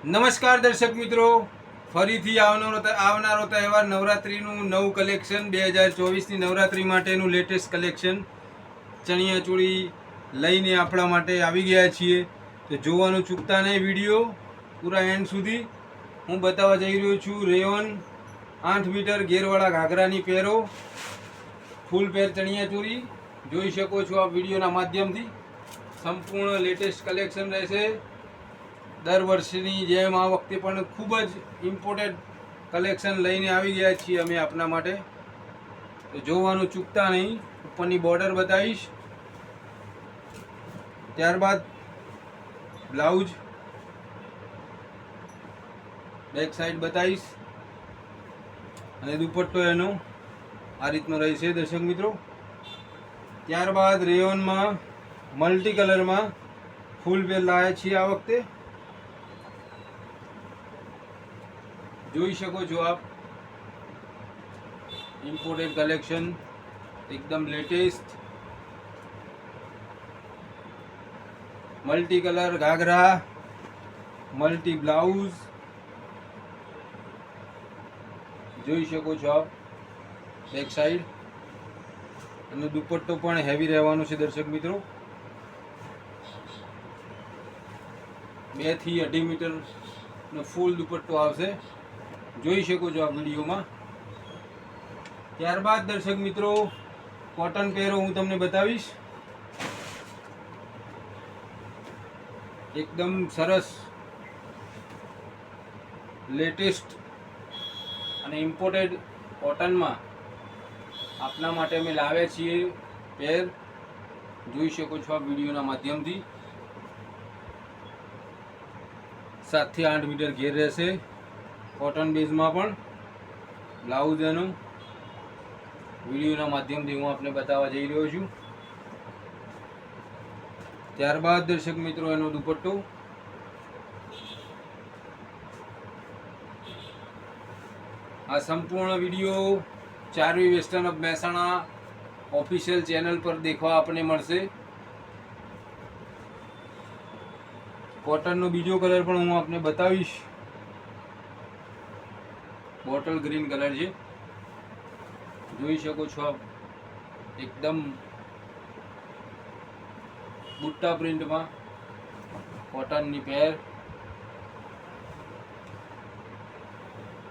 નમસ્કાર દર્શક મિત્રો, ફરીથી આવનારો તહેવાર નવરાત્રિનું નવું કલેક્શન 2024ની નવરાત્રિ માટેનું લેટેસ્ટ કલેક્શન ચણિયાચોળી લઈને આપણા માટે આવી ગયા છીએ. તો જોવાનું ચૂકતા નહીં વિડીયો પૂરા એન્ડ સુધી. હું બતાવવા જઈ રહ્યો છું રેયોન 8 મીટર ઘેરવાળા ઘાઘરાની પેરો ફૂલ પેર ચણિયાચોળી. જોઈ શકો છો આ વિડીયોના માધ્યમથી. સંપૂર્ણ લેટેસ્ટ કલેક્શન રહેશે. દર વર્ષની જેમ આ વખતે પણ ખૂબ જ ઇમ્પોર્ટન્ટ કલેક્શન લઈને આવી ગયા છીએ અમે આપના માટે. તો જોવાનું ચૂકતા નહીં. ઉપરની બોર્ડર બતાવીશ, ત્યારબાદ બ્લાઉઝ બેક સાઈડ બતાવીશ અને દુપટ્ટો એનો આ રીતનો રહેશે દર્શક મિત્રો. ત્યારબાદ રેયોનમાં મલ્ટી કલરમાં ફૂલ પેર લાવ્યા છીએ આ વખતે. જોઈ શકો છો આપ, ઇમ્પોર્ટેડ કલેક્શન એકદમ લેટેસ્ટ. મલ્ટી કલર ઘાઘરા, મલ્ટી બ્લાઉઝ જોઈ શકો છો આપ બેક સાઈડ. અને દુપટ્ટો પણ હેવી રહેવાનો છે દર્શક મિત્રો. 2 થી 2.5 મીટરનો ફૂલ દુપટ્ટો આવશે, જોઈ શકો છો આ વિડીયોમાં. ત્યારબાદ દર્શક મિત્રો કોટન પેરો હું તમને બતાવીશ. એકદમ સરસ લેટેસ્ટ અને ઇમ્પોર્ટેડ કોટનમાં આપના માટે અમે લાવ્યા છીએ પેર. જોઈ શકો છો આ વિડીયોના માધ્યમથી. 7 થી 8 મીટર ઘેર રહેશે. કોટન બેઝમાં પણ બ્લાઉઝ એનું વિડીયોના માધ્યમથી હું આપને બતાવવા જઈ રહ્યો છું. ત્યારબાદ દર્શક મિત્રો એનો દુપટ્ટો. આ સંપૂર્ણ video Charvi western of Mehsana official channel પર દેખવા આપણને મળશે. કોટનનો બીજો કલર પણ હું આપને બતાવીશ. બોટલ ગ્રીન કલર છે, જોઈ શકો છો આપ. એકદમ બુટ્ટા પ્રિન્ટમાં કોટનની પેર,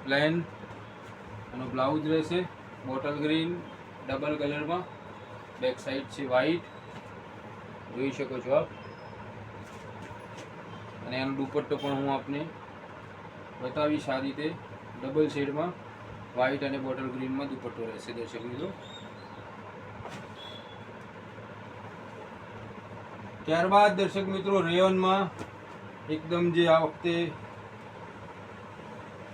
પ્લેન અને બ્લાઉઝ રહેશે બોટલ ગ્રીન ડબલ કલરમાં. બેક સાઈડ છે વ્હાઈટ, જોઈ શકો છો આપ. અને એનો દુપટ્ટો પણ હું આપને બતાવીશ આ રીતે. ડબલ શેડમાં વ્હાઈટ અને બોટલ ગ્રીનમાં દુપટ્ટો રહેશે દર્શક મિત્રો. ત્યારબાદ દર્શક મિત્રો રેયોનમાં એકદમ જે આ વખતે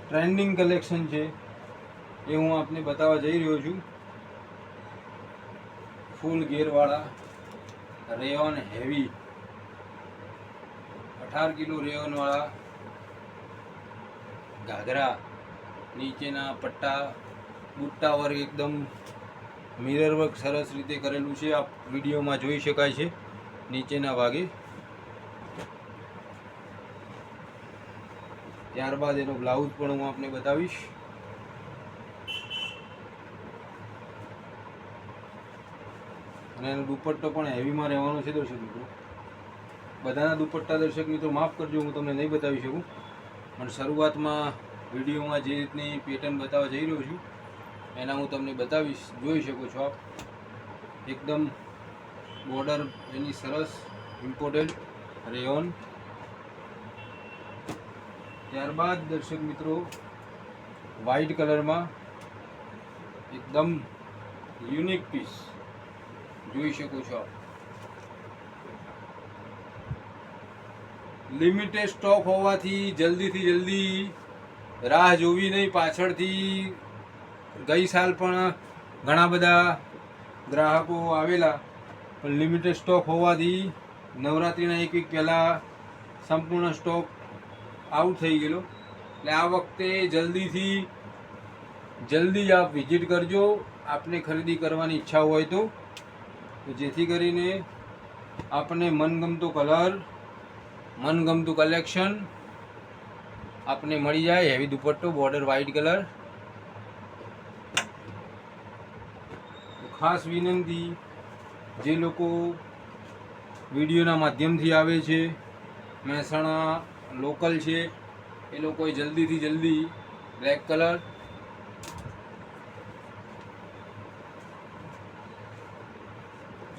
ટ્રેન્ડિંગ કલેક્શન છે એ હું આપને બતાવવા જઈ રહ્યો છું. ફૂલ ઘેરવાળા રેયોન હેવી 18 કિલો રેયોનવાળા ઘાઘરા. નીચેના પટ્ટા બુટ્ટા વર્ક એકદમ મિરર વર્ક સરસ રીતે કરેલું છે. આ વિડીયોમાં જોઈ શકાય છે નીચેના ભાગે. ત્યારબાદ એનો બ્લાઉઝ પણ હું આપને બતાવીશ. અને એનો દુપટ્ટો પણ હેવીમાં રહેવાનો છે દર્શક મિત્રો. બધાના દુપટ્ટા દર્શક મિત્રો માફ કરજો, હું તમને નહીં બતાવી શકું, પણ શરૂઆતમાં વિડીયોમાં જે રીતની પેટર્ન બતાવવા જઈ રહ્યો છું એના હું તમને બતાવીશ. જોઈ શકો છો આપ, એકદમ બોર્ડર એની સરસ ઇમ્પોર્ટેડ રેયોન. ત્યારબાદ દર્શક મિત્રો વ્હાઈટ કલરમાં એકદમ યુનિક પીસ જોઈ શકો છો આપ. લિમિટેડ સ્ટોક હોવાથી જલ્દીથી જલ્દી રાહ જોવી નહીં. પાછળથી ગઈ સાલ પણ ઘણા બધા ગ્રાહકો આવેલા, પણ લિમિટેડ સ્ટોક હોવાથી નવરાત્રિના એક વીક પહેલાં સંપૂર્ણ સ્ટોક આઉટ થઈ ગયેલો. એટલે આ વખતે જલ્દી જ આપ વિઝિટ કરજો આપને ખરીદી કરવાની ઈચ્છા હોય તો, જેથી કરીને આપને મનગમતો કલર, મનગમતું કલેક્શન આપને મળી જાય હેવી દુપટ્ટો, બોર્ડર વ્હાઇટ કલર. ખાસ વિનંતી, જે લોકો વિડીયોના માધ્યમથી આવે છે, મહેસાણા લોકલ છે, એ લોકોએ જલ્દીથી જલ્દી બ્લેક કલર,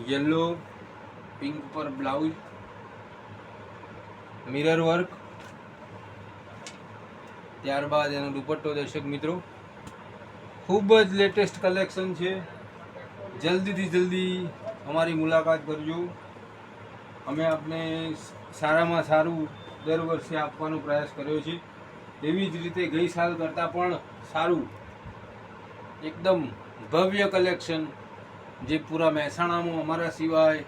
યલો, પિંક પર બ્લાઉઝ, મિરર વર્ક, ત્યારબાદ એનો દુપટ્ટો. દર્શક મિત્રો, ખૂબ જ લેટેસ્ટ કલેક્શન છે. જલ્દીથી જલ્દી અમારી મુલાકાત કરજો. અમે આપને સારામાં સારું દર વર્ષે આપવાનો પ્રયાસ કર્યો છે. એવી જ રીતે ગઈ સાલ કરતાં પણ સારું એકદમ ભવ્ય કલેક્શન, જે પૂરા મહેસાણામાં અમારા સિવાય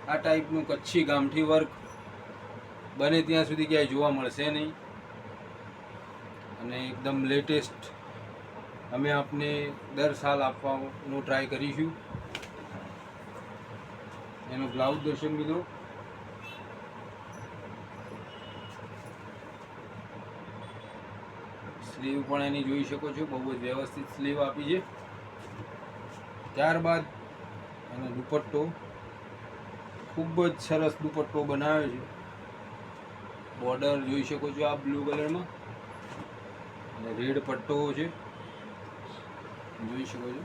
આ ટાઈપનું કચ્છી ગામઠી વર્ક બને ત્યાં સુધી ક્યાંય જોવા મળશે નહીં. અને એકદમ લેટેસ્ટ અમે આપને દર સાલ આપવાનો ટ્રાય કરીશું. એનો બ્લાઉઝ દર્શક મિત્રો, સ્લીવ પણ એની જોઈ શકો છો, બહુ જ વ્યવસ્થિત સ્લીવ આપી છે. ત્યારબાદ એનો દુપટ્ટો, ખૂબ જ સરસ દુપટ્ટો બનાવ્યો છે. બોર્ડર જોઈ શકો છો આ બ્લુ કલરમાં, અને રેડ પટ્ટો છે, જોઈ શકો છો.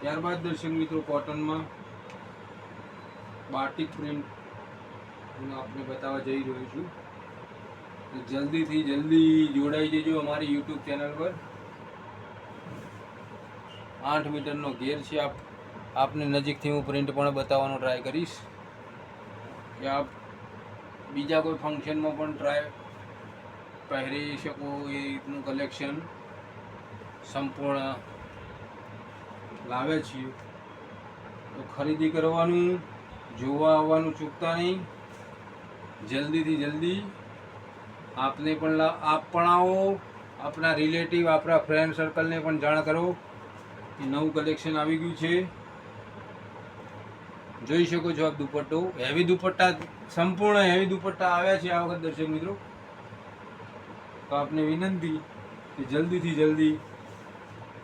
ત્યારબાદ દર્શક મિત્રો, કોટનમાં બાટિક પ્રિન્ટ હું આપને બતાવવા જઈ રહ્યો છું. જલ્દીથી જલ્દી જોડાઈ જજો અમારી યુટ્યુબ ચેનલ પર. 8 મીટરનો ઘેર છે. આપને નજીકથી હું પ્રિન્ટ પણ બતાવવાનો ટ્રાય કરીશ, કે આપ બીજા કોઈ ફંક્શનમાં પણ પહેરી શકો એ રીતનું કલેક્શન સંપૂર્ણ લાવે છીએ. તો ખરીદી કરવાનું, જોવા આવવાનું ચૂકતા નહીં. જલ્દીથી જલ્દી આપને પણ આપ પણ આવો, આપણા રિલેટિવ, આપણા ફ્રેન્ડ સર્કલને પણ જાણ કરો કે નવું કલેક્શન આવી ગયું છે. જોઈ શકો છો આપ દુપટ્ટો, હેવી દુપટ્ટા, સંપૂર્ણ હેવી દુપટ્ટા આવ્યા છે આ વખત દર્શક મિત્રો. તો આપને વિનંતી કે જલ્દીથી જલ્દી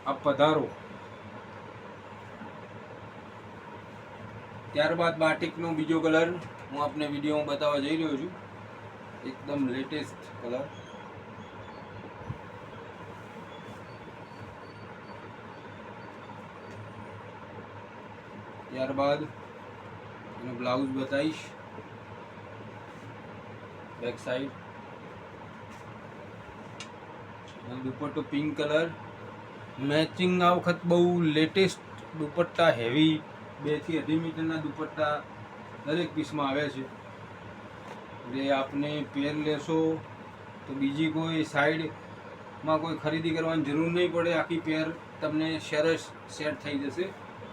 આપ પધારો. ત્યારબાદ બાટિકનો બીજો કલર હું આપને વિડીયોમાં બતાવવા જઈ રહ્યો છું. એકદમ લેટેસ્ટ કલર, ત્યારબાદ એનો બ્લાઉઝ બતાવીશ. બેક સાઈડ દુપટ્ટો પિંક કલર મેચિંગ. આ વખત બહુ લેટેસ્ટ દુપટ્ટા, હેવી 2 થી 2.5 મીટરના દુપટ્ટા દરેક પીસમાં આવ્યા છે. એટલે આપને પેર લેશો તો બીજી કોઈ સાઈડમાં કોઈ ખરીદી કરવાની જરૂર નહીં પડે, આખી પેર તમને સરસ સેટ થઈ જશે.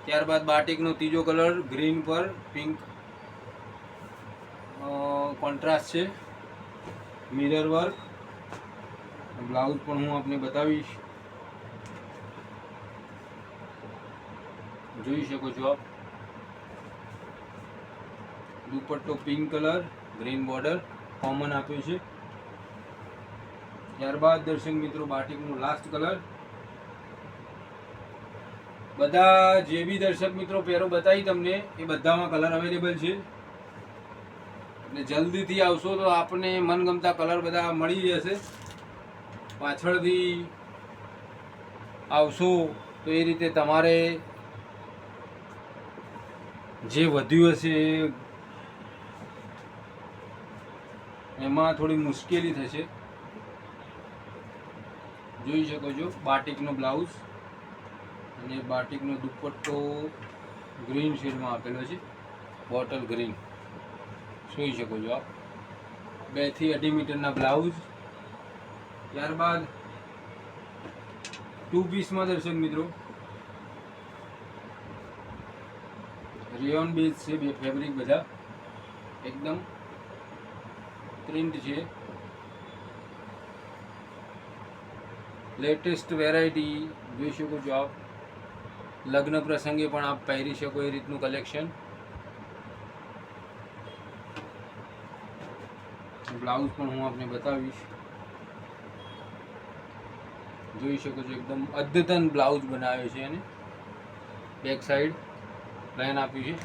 ત્યારબાદ બાટિકનો ત્રીજો કલર, ગ્રીન પર પિંક કોન્ટ્રાસ્ટ છે, મિરર વર્ક. બ્લાઉઝ પણ હું આપને બતાવીશ, જોઈ શકો છો આપ. દુપટ્ટો pink colour, green border common આપ્યું છે. ત્યારબાદ દર્શક મિત્રો, બાટિકનું લાસ્ટ કલર. બધા જે બી દર્શક મિત્રો પેરો બતાવી તમને, એ બધામાં કલર અવેલેબલ છે. એટલે જલ્દીથી આવશો તો આપને મનગમતા કલર બધા મળી જશે. પાછળથી આવશો તો એ રીતે તમારે જે વધ્યું હશે એમાં થોડી મુશ્કેલી થશે. જોઈ શકો છો બાટિકનો બ્લાઉઝ અને બાટિકનો દુપટ્ટો ગ્રીન શેડમાં આપેલો છે, બોટલ ગ્રીન. જોઈ શકો છો આપ. 2 થી 2.5 મીટરના બ્લાઉઝ. ત્યારબાદ 2 પીસમાં દર્શક મિત્રો રેયોન બેઝ છે, બે ફેબ્રિક બધા એકદમ પ્રિન્ટ છે. લેટેસ્ટ વેરાયટી જોઈ શકો છો આપ. લગ્ન પ્રસંગે પણ આપ પહેરી શકો એ રીતનું કલેક્શન. બ્લાઉઝ પણ હું આપને બતાવીશ. જોઈ શકો છો એકદમ અદ્યતન બ્લાઉઝ બનાવ્યો છે એને. બેક સાઈડ પ્લેન આપ્યું છે.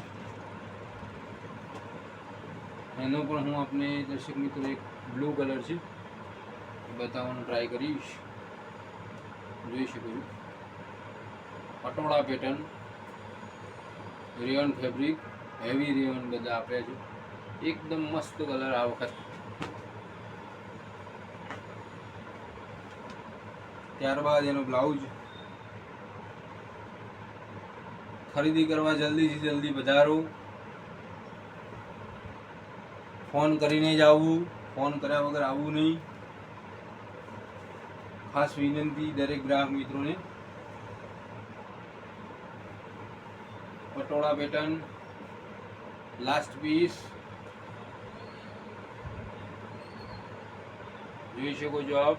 એનો પણ હું આપને દર્શક મિત્રો એક બ્લુ કલર છે એ બતાવવાનો ટ્રાય કરીશ. જોઈ શકો છો patola pattern, rayon fabric, heavy rayon બધા આપ્યા છે. એકદમ મસ્ત કલર આ વખત. ત્યારબાદ એનો બ્લાઉઝ. ખરીદી કરવા જલ્દીથી જલ્દી પધારો. ફોન કરીને જ આવવું, ફોન કર્યા વગર આવવું નહીં. ખાસ વિનંતી દરેક ગ્રાહક મિત્રોને. પટોળા પેટર્ન લાસ્ટ પીસ જોઈ શકો છો આપ.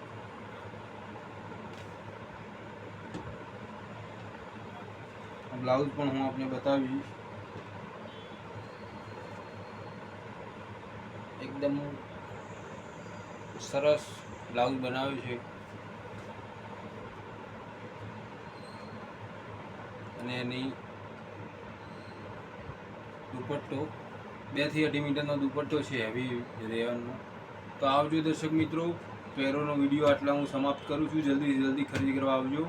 બ્લાઉઝ પણ હું આપને બતાવીશ. એકદમ સરસ બ્લાઉઝ બનાવ્યું છે અને એની દુપટ્ટો 2 થી 2.5 મીટરનો દુપટ્ટો છે હેવી રેયોનનો. તો આવજો દર્શક મિત્રો. પહેરોનો વિડીયો આટલા હું સમાપ્ત કરું છું. જલ્દીથી જલ્દી ખરીદી કરવા આવજો.